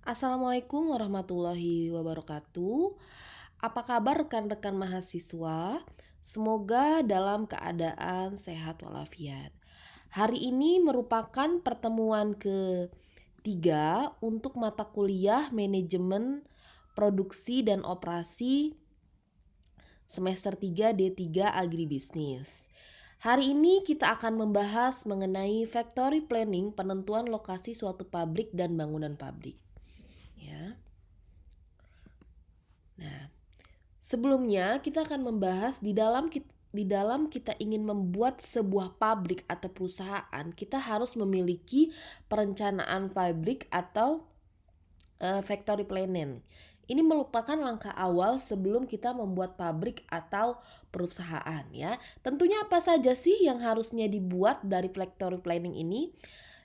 Assalamualaikum warahmatullahi wabarakatuh. Apa kabar rekan-rekan mahasiswa? Semoga dalam keadaan sehat walafiat. Hari ini merupakan pertemuan ketiga untuk mata kuliah manajemen produksi dan operasi semester 3 D3 Agribisnis. Hari ini kita akan membahas mengenai factory planning, penentuan lokasi suatu pabrik dan bangunan pabrik. Ya. Nah, sebelumnya kita akan membahas di dalam kita ingin membuat sebuah pabrik atau perusahaan, kita harus memiliki perencanaan pabrik atau factory planning. Ini merupakan langkah awal sebelum kita membuat pabrik atau perusahaan ya. Tentunya apa saja sih yang harusnya dibuat dari factory planning ini?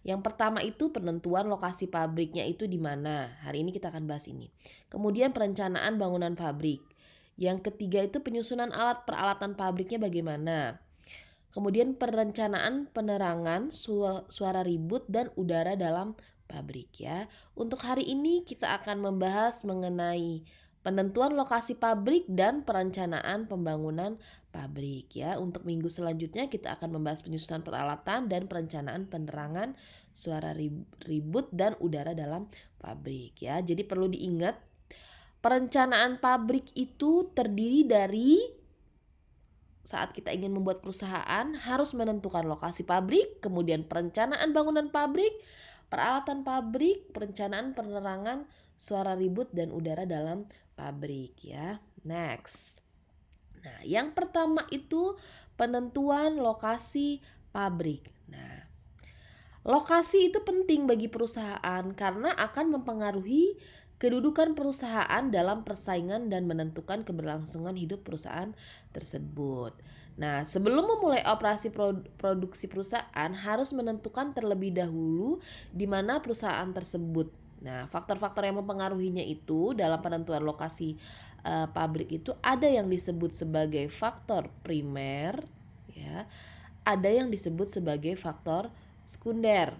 Yang pertama itu penentuan lokasi pabriknya itu di mana. Hari ini kita akan bahas ini. Kemudian perencanaan bangunan pabrik. Yang ketiga itu penyusunan alat peralatan pabriknya bagaimana. Kemudian perencanaan penerangan, suara ribut dan udara dalam pabrik ya. Untuk hari ini kita akan membahas mengenai penentuan lokasi pabrik dan perencanaan pembangunan pabrik ya. Untuk minggu selanjutnya kita akan membahas penyusunan peralatan dan perencanaan penerangan, suara ribut dan udara dalam pabrik ya. Jadi perlu diingat, perencanaan pabrik itu terdiri dari, saat kita ingin membuat perusahaan harus menentukan lokasi pabrik, kemudian perencanaan bangunan pabrik, peralatan pabrik, perencanaan penerangan, suara ribut dan udara dalam pabrik ya. Next. Nah, yang pertama itu penentuan lokasi pabrik. Nah, lokasi itu penting bagi perusahaan karena akan mempengaruhi kedudukan perusahaan dalam persaingan dan menentukan keberlangsungan hidup perusahaan tersebut. Nah, sebelum memulai operasi produksi perusahaan harus menentukan terlebih dahulu di mana perusahaan tersebut. Nah, faktor-faktor yang mempengaruhinya itu dalam penentuan lokasi pabrik itu ada yang disebut sebagai faktor primer, ya, ada yang disebut sebagai faktor sekunder.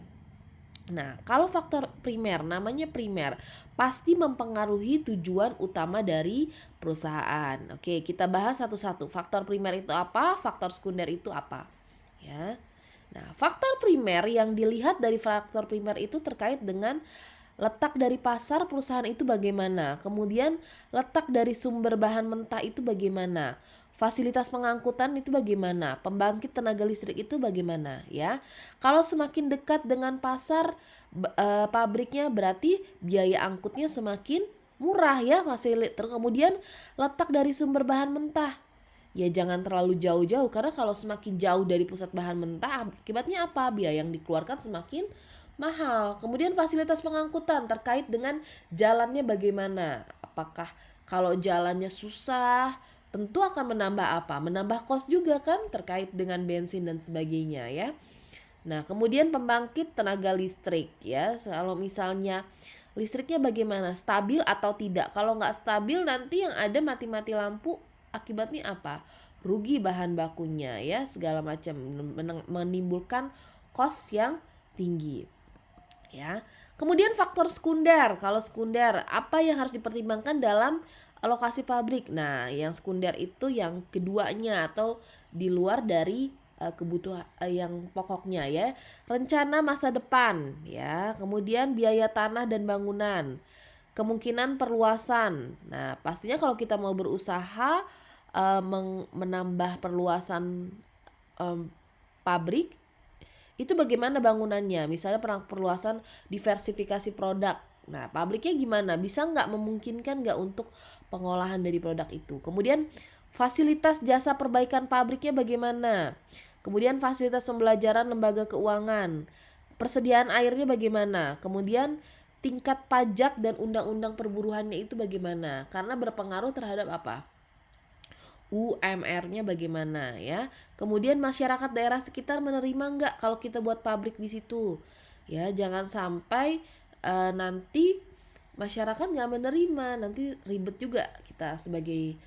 Nah, kalau faktor primer, namanya primer, pasti mempengaruhi tujuan utama dari perusahaan. Oke, kita bahas satu-satu. Faktor primer itu apa? Faktor sekunder itu apa? Ya. Nah, faktor primer yang dilihat dari faktor primer itu terkait dengan letak dari pasar perusahaan itu bagaimana, kemudian letak dari sumber bahan mentah itu bagaimana, fasilitas pengangkutan itu bagaimana, pembangkit tenaga listrik itu bagaimana ya. Kalau semakin dekat dengan pasar pabriknya berarti biaya angkutnya semakin murah ya, fasilitas. Kemudian letak dari sumber bahan mentah, ya jangan terlalu jauh-jauh karena kalau semakin jauh dari pusat bahan mentah akibatnya apa? Biaya yang dikeluarkan semakin mahal. Kemudian fasilitas pengangkutan terkait dengan jalannya bagaimana. Apakah kalau jalannya susah, tentu akan menambah apa? Menambah kos juga kan terkait dengan bensin dan sebagainya ya. Nah, kemudian pembangkit tenaga listrik ya. Kalau misalnya listriknya bagaimana? Stabil atau tidak? Kalau nggak stabil nanti yang ada mati-mati lampu, akibatnya apa? Rugi bahan bakunya ya, segala macam, menimbulkan kos yang tinggi ya. Kemudian faktor sekunder. Kalau sekunder, apa yang harus dipertimbangkan dalam alokasi pabrik? Nah, yang sekunder itu yang keduanya atau di luar dari kebutuhan yang pokoknya ya. Rencana masa depan ya. Kemudian biaya tanah dan bangunan. Kemungkinan perluasan. Nah, pastinya kalau kita mau berusaha menambah perluasan pabrik, itu bagaimana bangunannya, misalnya perluasan diversifikasi produk. Nah, pabriknya gimana, bisa nggak, memungkinkan nggak untuk pengolahan dari produk itu. Kemudian fasilitas jasa perbaikan pabriknya bagaimana, kemudian fasilitas pembelajaran lembaga keuangan, persediaan airnya bagaimana, kemudian tingkat pajak dan undang-undang perburuhannya itu bagaimana, karena berpengaruh terhadap apa, UMR-nya bagaimana ya. Kemudian masyarakat daerah sekitar menerima nggak kalau kita buat pabrik di situ. Ya, jangan sampai nanti masyarakat nggak menerima, nanti ribet juga kita sebagai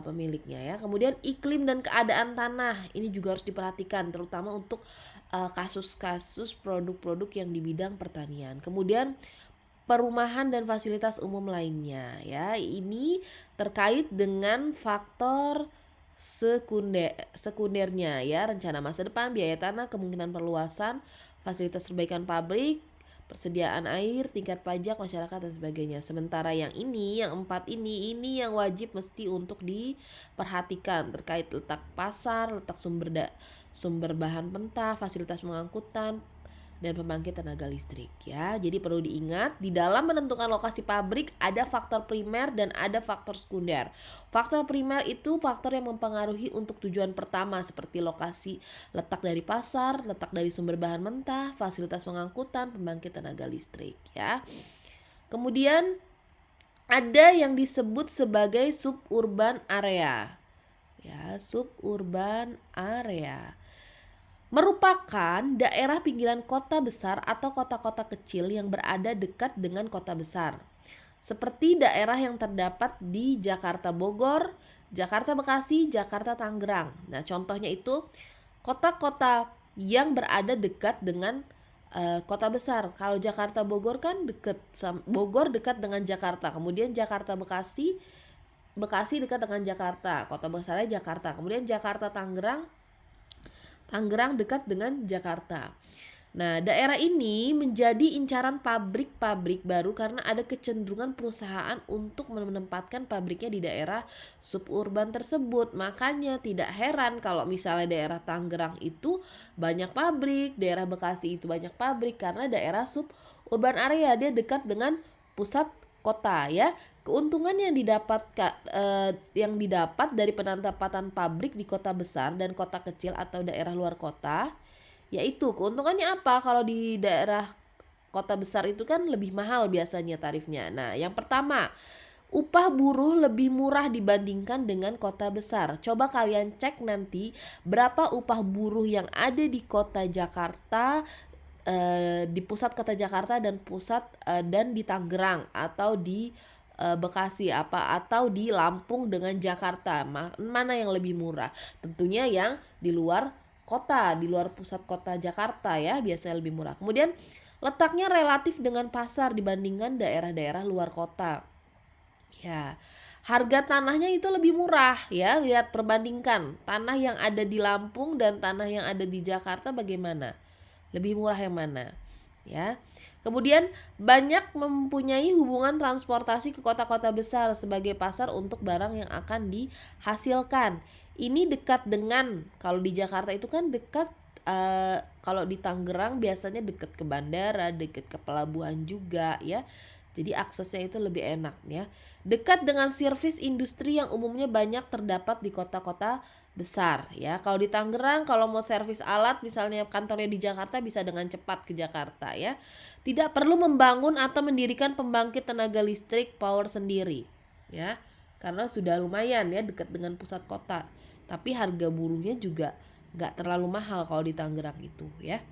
pemiliknya ya. Kemudian iklim dan keadaan tanah ini juga harus diperhatikan, terutama untuk kasus-kasus produk-produk yang di bidang pertanian. Kemudian perumahan dan fasilitas umum lainnya ya. Ini terkait dengan faktor sekundernya ya, rencana masa depan, biaya tanah, kemungkinan perluasan, fasilitas perbaikan pabrik, persediaan air, tingkat pajak masyarakat dan sebagainya. Sementara yang ini, yang 4 ini yang wajib mesti untuk diperhatikan terkait letak pasar, letak sumber bahan mentah, fasilitas pengangkutan dan pembangkit tenaga listrik ya. Jadi perlu diingat, di dalam menentukan lokasi pabrik ada faktor primer dan ada faktor sekunder. Faktor primer itu faktor yang mempengaruhi untuk tujuan pertama seperti lokasi, letak dari pasar, letak dari sumber bahan mentah, fasilitas pengangkutan, pembangkit tenaga listrik ya. Kemudian ada yang disebut sebagai suburban area. Ya, suburban area merupakan daerah pinggiran kota besar atau kota-kota kecil yang berada dekat dengan kota besar. Seperti daerah yang terdapat di Jakarta Bogor, Jakarta Bekasi, Jakarta Tangerang. Nah, contohnya itu kota-kota yang berada dekat dengan kota besar. Kalau Jakarta Bogor kan Bogor dekat dengan Jakarta. Kemudian Jakarta Bekasi dekat dengan Jakarta. Kota besarnya Jakarta. Kemudian Jakarta Tangerang dekat dengan Jakarta. Nah, daerah ini menjadi incaran pabrik-pabrik baru karena ada kecenderungan perusahaan untuk menempatkan pabriknya di daerah suburban tersebut. Makanya tidak heran kalau misalnya daerah Tangerang itu banyak pabrik, daerah Bekasi itu banyak pabrik karena daerah suburban area, dia dekat dengan pusat kota ya. Keuntungan yang didapat dari penempatan pabrik di kota besar dan kota kecil atau daerah luar kota, yaitu keuntungannya apa? Kalau di daerah kota besar itu kan lebih mahal biasanya tarifnya. Nah, yang pertama, upah buruh lebih murah dibandingkan dengan kota besar. Coba kalian cek nanti berapa upah buruh yang ada di kota Jakarta, di pusat kota Jakarta dan dan di Tangerang atau di Bekasi atau di Lampung dengan Jakarta, mana yang lebih murah? Tentunya yang di luar kota, di luar pusat kota Jakarta ya, biasanya lebih murah. Kemudian letaknya relatif dengan pasar dibandingkan daerah-daerah luar kota. Ya, harga tanahnya itu lebih murah ya. Lihat, perbandingkan tanah yang ada di Lampung dan tanah yang ada di Jakarta bagaimana? Lebih murah yang mana? Ya. Kemudian banyak mempunyai hubungan transportasi ke kota-kota besar sebagai pasar untuk barang yang akan dihasilkan. Ini dekat dengan, kalau di Jakarta itu kan dekat, kalau di Tangerang biasanya dekat ke bandara, dekat ke pelabuhan juga ya. Jadi aksesnya itu lebih enak ya. Dekat dengan servis industri yang umumnya banyak terdapat di kota-kota besar ya. Kalau di Tangerang kalau mau servis alat misalnya kantornya di Jakarta bisa dengan cepat ke Jakarta ya. Tidak perlu membangun atau mendirikan pembangkit tenaga listrik power sendiri ya. Karena sudah lumayan ya dekat dengan pusat kota. Tapi harga buruhnya juga gak terlalu mahal kalau di Tangerang itu ya.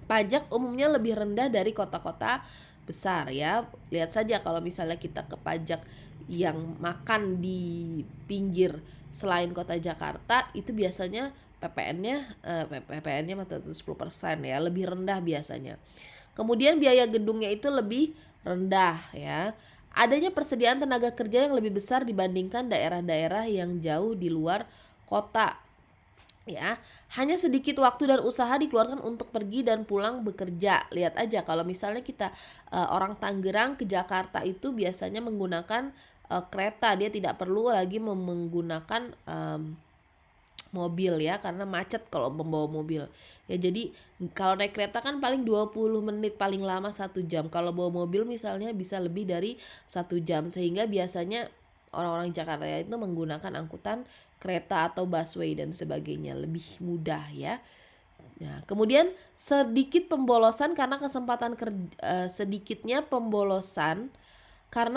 Pajak umumnya lebih rendah dari kota-kota besar ya. Lihat saja kalau misalnya kita ke pajak yang makan di pinggir selain kota Jakarta itu biasanya PPN-nya 10% ya, lebih rendah biasanya. Kemudian biaya gedungnya itu lebih rendah ya. Adanya persediaan tenaga kerja yang lebih besar dibandingkan daerah-daerah yang jauh di luar kota. Ya, hanya sedikit waktu dan usaha dikeluarkan untuk pergi dan pulang bekerja. Lihat aja kalau misalnya kita orang Tangerang ke Jakarta itu biasanya menggunakan kereta, dia tidak perlu lagi menggunakan mobil ya, karena macet kalau membawa mobil ya. Jadi kalau naik kereta kan paling 20 menit, paling lama 1 jam. Kalau bawa mobil misalnya bisa lebih dari 1 jam, sehingga biasanya orang-orang Jakarta itu menggunakan angkutan kereta atau busway dan sebagainya, lebih mudah ya. Nah, kemudian sedikitnya pembolosan karena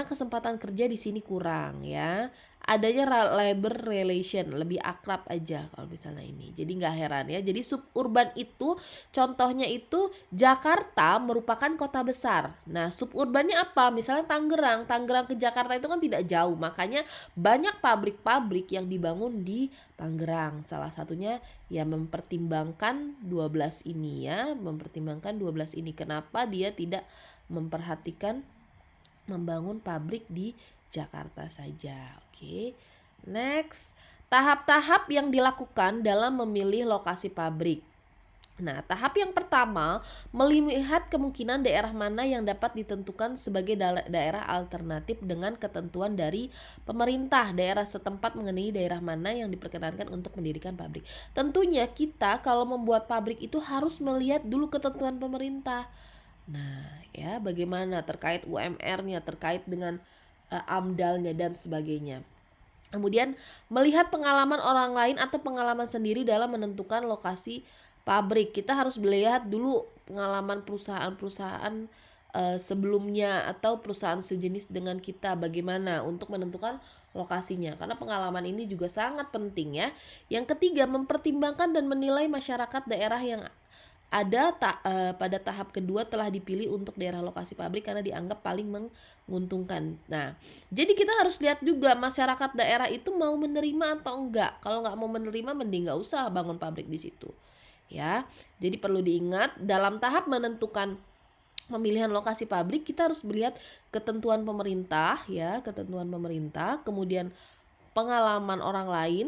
kesempatan kerja di sini kurang ya. Adanya labor relation, lebih akrab aja kalau misalnya ini. Jadi nggak heran ya. Jadi suburban itu contohnya itu Jakarta merupakan kota besar. Nah, suburbannya apa? Misalnya Tangerang ke Jakarta itu kan tidak jauh. Makanya banyak pabrik-pabrik yang dibangun di Tangerang. Salah satunya ya mempertimbangkan 12 ini ya. Mempertimbangkan 12 ini. Kenapa dia tidak memperhatikan membangun pabrik di Jakarta saja. Oke. Next, tahap-tahap yang dilakukan dalam memilih lokasi pabrik. Nah, tahap yang pertama melihat kemungkinan daerah mana yang dapat ditentukan sebagai daerah alternatif dengan ketentuan dari pemerintah daerah setempat mengenai daerah mana yang diperkenankan untuk mendirikan pabrik. Tentunya kita kalau membuat pabrik itu harus melihat dulu ketentuan pemerintah. Nah, ya bagaimana terkait UMR-nya, terkait dengan AMDAL-nya dan sebagainya. Kemudian melihat pengalaman orang lain atau pengalaman sendiri dalam menentukan lokasi pabrik. Kita harus melihat dulu pengalaman perusahaan-perusahaan sebelumnya atau perusahaan sejenis dengan kita bagaimana untuk menentukan lokasinya. Karena pengalaman ini juga sangat penting ya. Yang ketiga, mempertimbangkan dan menilai masyarakat daerah yang ada pada tahap kedua telah dipilih untuk daerah lokasi pabrik karena dianggap paling menguntungkan. Nah, jadi kita harus lihat juga masyarakat daerah itu mau menerima atau enggak. Kalau nggak mau menerima, mending nggak usah bangun pabrik di situ. Ya, jadi perlu diingat dalam tahap menentukan pemilihan lokasi pabrik kita harus melihat ketentuan pemerintah, ya, ketentuan pemerintah, kemudian pengalaman orang lain,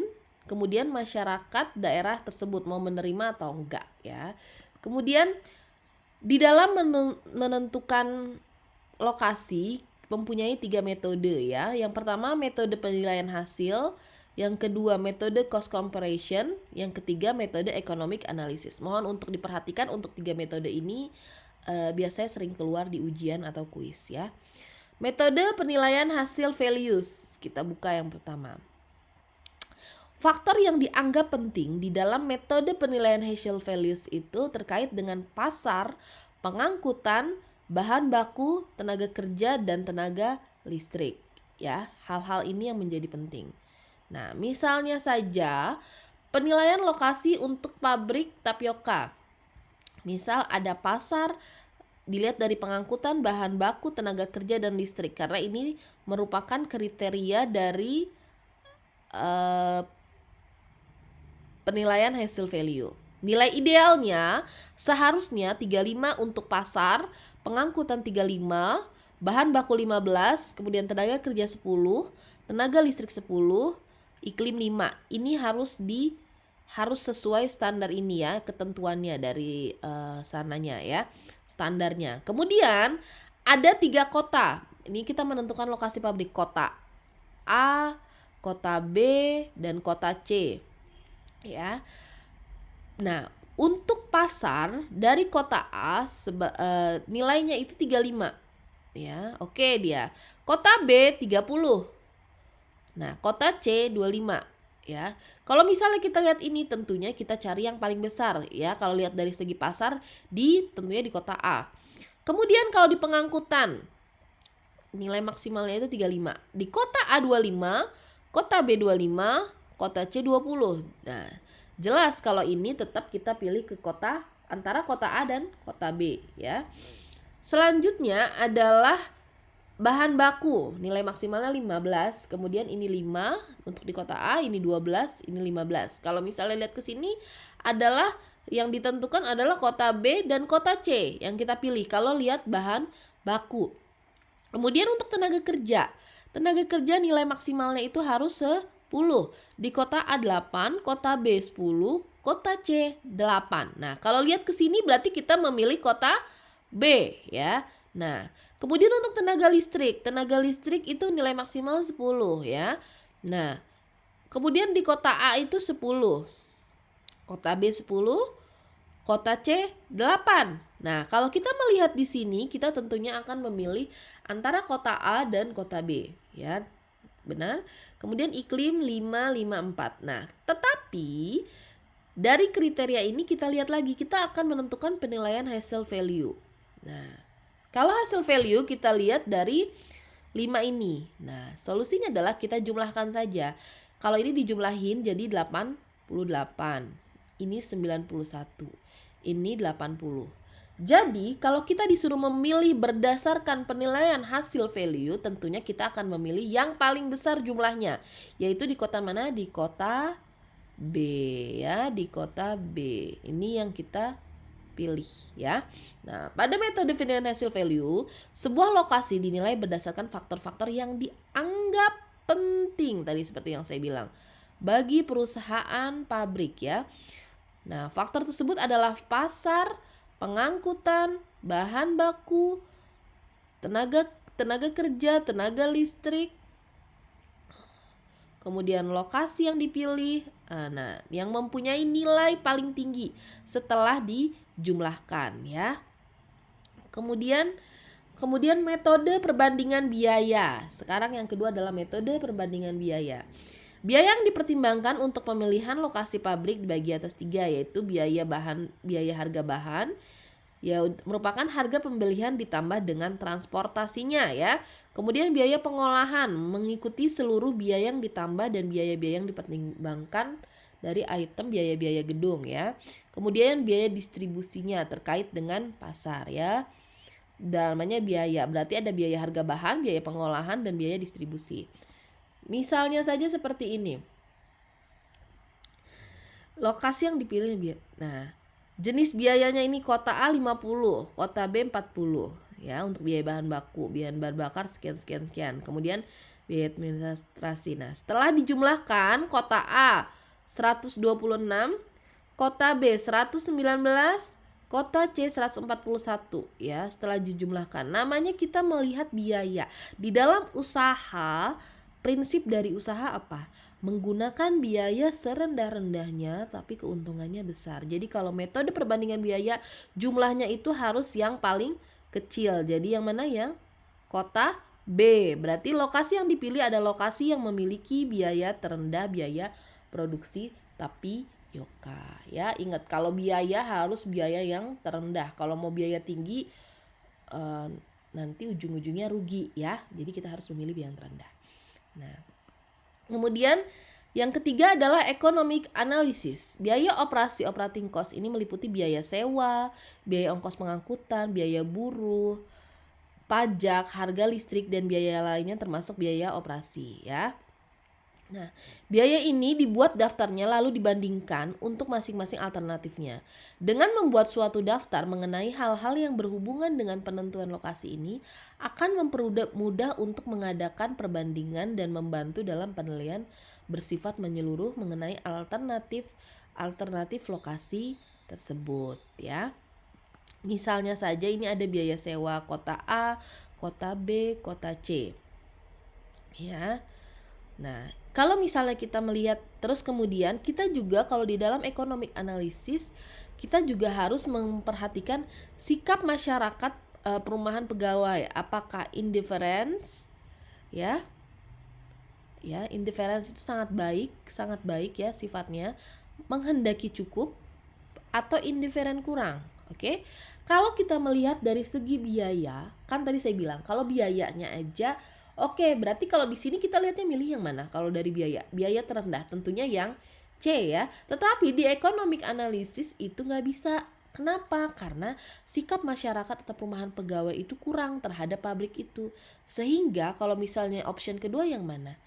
kemudian masyarakat daerah tersebut mau menerima atau enggak, ya. Kemudian di dalam menentukan lokasi mempunyai 3 metode ya. Yang pertama metode penilaian hasil, yang kedua metode cost comparison, yang ketiga metode economic analysis. Mohon untuk diperhatikan untuk 3 metode ini biasanya sering keluar di ujian atau kuis ya. Metode penilaian hasil values, kita buka yang pertama. Faktor yang dianggap penting di dalam metode penilaian hasil values itu terkait dengan pasar, pengangkutan, bahan baku, tenaga kerja, dan tenaga listrik. Ya, hal-hal ini yang menjadi penting. Nah, misalnya saja penilaian lokasi untuk pabrik tapioka. Misal ada pasar, dilihat dari pengangkutan, bahan baku, tenaga kerja, dan listrik. Karena ini merupakan kriteria dari penilaian hasil value. Nilai idealnya seharusnya 35 untuk pasar, pengangkutan 35, bahan baku 15, kemudian tenaga kerja 10, tenaga listrik 10, iklim 5. Ini harus sesuai standar ini ya, ketentuannya dari sananya ya, standarnya. Kemudian ada 3 kota. Ini kita menentukan lokasi pabrik, kota A, kota B, dan kota C. Ya. Nah, untuk pasar dari kota A nilainya itu 35. Ya, oke dia. Kota B 30. Nah, kota C 25, ya. Kalau misalnya kita lihat ini tentunya kita cari yang paling besar ya. Kalau lihat dari segi pasar tentunya di kota A. Kemudian kalau di pengangkutan nilai maksimalnya itu 35. Di kota A 25, kota B 25, kota C 20. Nah, jelas kalau ini tetap kita pilih ke kota antara kota A dan kota B ya. Selanjutnya adalah bahan baku, nilai maksimalnya 15, kemudian ini 5 untuk di kota A, ini 12, ini 15. Kalau misalnya lihat ke sini adalah yang ditentukan adalah kota B dan kota C yang kita pilih kalau lihat bahan baku. Kemudian untuk tenaga kerja nilai maksimalnya itu harus 10. Di kota A 8, kota B 10, kota C 8. Nah, kalau lihat ke sini berarti kita memilih kota B ya. Nah, kemudian untuk tenaga listrik itu nilai maksimal 10 ya. Nah, kemudian di kota A itu 10, kota B 10, kota C 8. Nah, kalau kita melihat di sini, kita tentunya akan memilih antara kota A dan kota B, ya. Benar? Kemudian iklim 554. Nah, tetapi dari kriteria ini kita lihat lagi, kita akan menentukan penilaian hasil value. Nah, kalau hasil value kita lihat dari 5 ini. Nah, solusinya adalah kita jumlahkan saja. Kalau ini dijumlahin jadi 88. Ini 91. Ini 80. Jadi, kalau kita disuruh memilih berdasarkan penilaian hasil value, tentunya kita akan memilih yang paling besar jumlahnya, yaitu di kota mana? Di kota B ya, di kota B. Ini yang kita pilih ya. Nah, pada metode financial value, sebuah lokasi dinilai berdasarkan faktor-faktor yang dianggap penting tadi seperti yang saya bilang bagi perusahaan pabrik ya. Nah, faktor tersebut adalah pasar, pengangkutan, bahan baku, tenaga tenaga kerja, tenaga listrik, kemudian lokasi yang dipilih. Nah, yang mempunyai nilai paling tinggi setelah dijumlahkan ya. Kemudian metode perbandingan biaya. Sekarang yang kedua adalah metode perbandingan biaya. Biaya yang dipertimbangkan untuk pemilihan lokasi pabrik dibagi atas 3, yaitu biaya harga bahan, ya merupakan harga pembelian ditambah dengan transportasinya ya. Kemudian biaya pengolahan mengikuti seluruh biaya yang ditambah dan biaya-biaya yang dipertimbangkan dari item biaya-biaya gedung ya. Kemudian biaya distribusinya terkait dengan pasar ya. Namanya biaya, berarti ada biaya harga bahan, biaya pengolahan, dan biaya distribusi. Misalnya saja seperti ini. Lokasi yang dipilih. Nah, jenis biayanya ini kota A 50, kota B 40 ya untuk biaya bahan baku, biaya bahan bakar sekian. Kemudian biaya administrasi. Nah, setelah dijumlahkan kota A 126, kota B 119, kota C 141 ya. Setelah dijumlahkan, namanya kita melihat biaya. Di dalam usaha, prinsip dari usaha apa? Menggunakan biaya serendah-rendahnya tapi keuntungannya besar. Jadi kalau metode perbandingan biaya, jumlahnya itu harus yang paling kecil. Jadi yang mana ya? Kota B. Berarti lokasi yang dipilih adalah lokasi yang memiliki biaya terendah, biaya produksi tapioka ya. Ingat, kalau biaya harus biaya yang terendah. Kalau mau biaya tinggi nanti ujung-ujungnya rugi ya. Jadi kita harus memilih biaya yang terendah. Nah, kemudian yang ketiga adalah economic analysis. Biaya operasi operating cost ini meliputi biaya sewa, biaya ongkos pengangkutan, biaya buruh, pajak, harga listrik, dan biaya lainnya termasuk biaya operasi ya. Nah, biaya ini dibuat daftarnya lalu dibandingkan untuk masing-masing alternatifnya. Dengan membuat suatu daftar mengenai hal-hal yang berhubungan dengan penentuan lokasi ini akan mempermudah untuk mengadakan perbandingan dan membantu dalam penilaian bersifat menyeluruh mengenai alternatif lokasi tersebut ya. Misalnya saja ini ada biaya sewa kota A, kota B, kota C. Ya. Nah, kalau misalnya kita melihat terus kemudian kita juga kalau di dalam economic analysis kita juga harus memperhatikan sikap masyarakat perumahan pegawai, apakah indifference ya. Ya, indifference itu sangat baik ya sifatnya, menghendaki cukup atau indifferent kurang. Oke. Kalau kita melihat dari segi biaya, kan tadi saya bilang kalau biayanya aja oke, berarti kalau di sini kita lihatnya milih yang mana? Kalau dari biaya terendah tentunya yang C ya. Tetapi di economic analysis itu nggak bisa. Kenapa? Karena sikap masyarakat atau perumahan pegawai itu kurang terhadap pabrik itu. Sehingga kalau misalnya option kedua yang mana?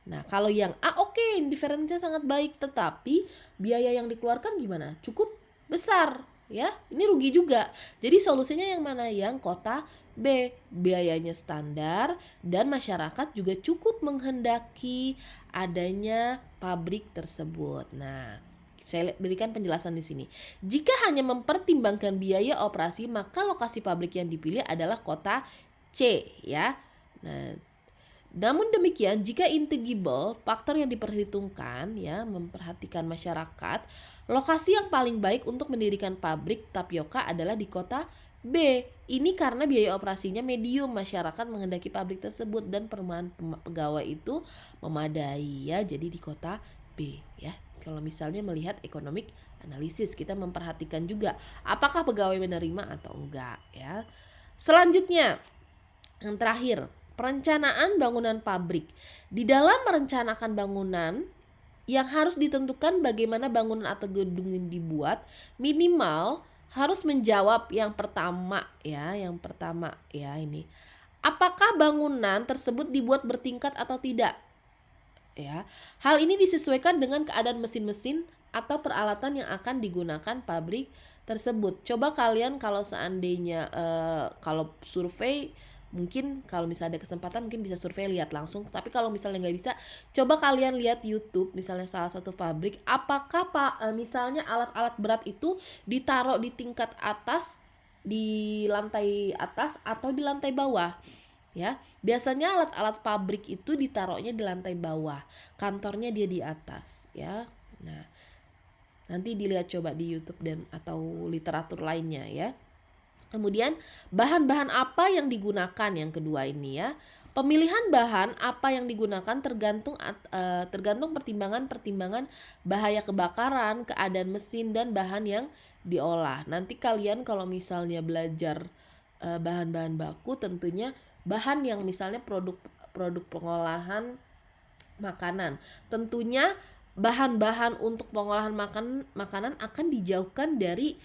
Nah, kalau yang A oke, indifference-nya sangat baik, tetapi biaya yang dikeluarkan gimana? Cukup besar ya. Ini rugi juga. Jadi solusinya yang mana? Yang kota B, biayanya standar dan masyarakat juga cukup menghendaki adanya pabrik tersebut. Nah, saya berikan penjelasan di sini. Jika hanya mempertimbangkan biaya operasi, maka lokasi pabrik yang dipilih adalah kota C ya. Nah, namun demikian, jika intangible, faktor yang diperhitungkan ya, memperhatikan masyarakat, lokasi yang paling baik untuk mendirikan pabrik tapioka adalah di kota B. Ini karena biaya operasinya medium, masyarakat menghendaki pabrik tersebut dan perumahan pegawai itu memadai ya, jadi di kota B ya. Kalau misalnya melihat economic analysis, kita memperhatikan juga apakah pegawai menerima atau enggak ya. Selanjutnya, yang terakhir, perencanaan bangunan pabrik. Di dalam merencanakan bangunan yang harus ditentukan bagaimana bangunan atau gedung ini dibuat, minimal harus menjawab yang pertama ya, ini. Apakah bangunan tersebut dibuat bertingkat atau tidak? Ya. Hal ini disesuaikan dengan keadaan mesin-mesin atau peralatan yang akan digunakan pabrik tersebut. Coba kalian kalau seandainya kalau survei, mungkin kalau misalnya ada kesempatan mungkin bisa survei lihat langsung, tapi kalau misalnya nggak bisa, coba kalian lihat YouTube misalnya salah satu pabrik, apakah misalnya alat-alat berat itu ditaruh di tingkat atas, di lantai atas atau di lantai bawah ya. Biasanya alat-alat pabrik itu ditaruhnya di lantai bawah, kantornya dia di atas ya. Nah, nanti dilihat coba di YouTube dan atau literatur lainnya ya. Kemudian bahan-bahan apa yang digunakan, yang kedua ini ya. Pemilihan bahan apa yang digunakan tergantung pertimbangan bahaya kebakaran, keadaan mesin dan bahan yang diolah. Nanti kalian kalau misalnya belajar bahan-bahan baku, tentunya bahan yang misalnya produk pengolahan makanan, tentunya bahan-bahan untuk pengolahan makanan akan dijauhkan dari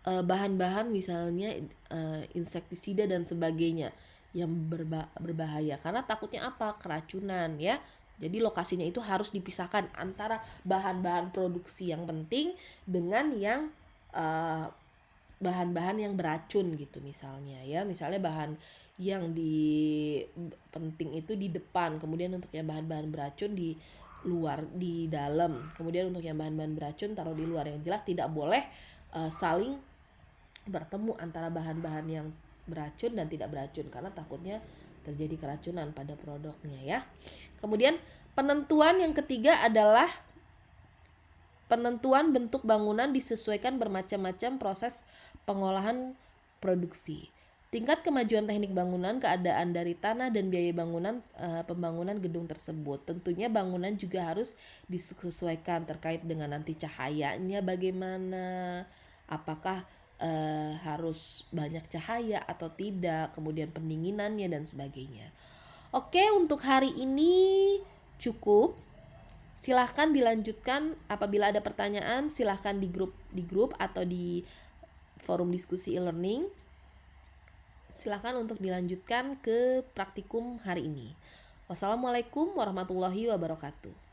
bahan-bahan misalnya insektisida dan sebagainya yang berbahaya, karena takutnya apa, keracunan ya. Jadi lokasinya itu harus dipisahkan antara bahan-bahan produksi yang penting dengan yang bahan-bahan yang beracun gitu misalnya ya. Misalnya bahan yang penting itu di depan, kemudian untuk yang bahan-bahan beracun di luar, di dalam, kemudian untuk yang bahan-bahan beracun taruh di luar. Yang jelas tidak boleh saling bertemu antara bahan-bahan yang beracun dan tidak beracun, karena takutnya terjadi keracunan pada produknya ya. Kemudian penentuan yang ketiga adalah penentuan bentuk bangunan disesuaikan bermacam-macam proses pengolahan produksi. Tingkat kemajuan teknik bangunan, keadaan dari tanah dan biaya pembangunan gedung tersebut. Tentunya bangunan juga harus disesuaikan terkait dengan nanti cahayanya bagaimana, apakah harus banyak cahaya atau tidak, kemudian pendinginannya dan sebagainya. Oke, untuk hari ini cukup. Silahkan dilanjutkan apabila ada pertanyaan, silahkan di grup atau di forum diskusi e-learning. Silahkan untuk dilanjutkan ke praktikum hari ini. Wassalamualaikum warahmatullahi wabarakatuh.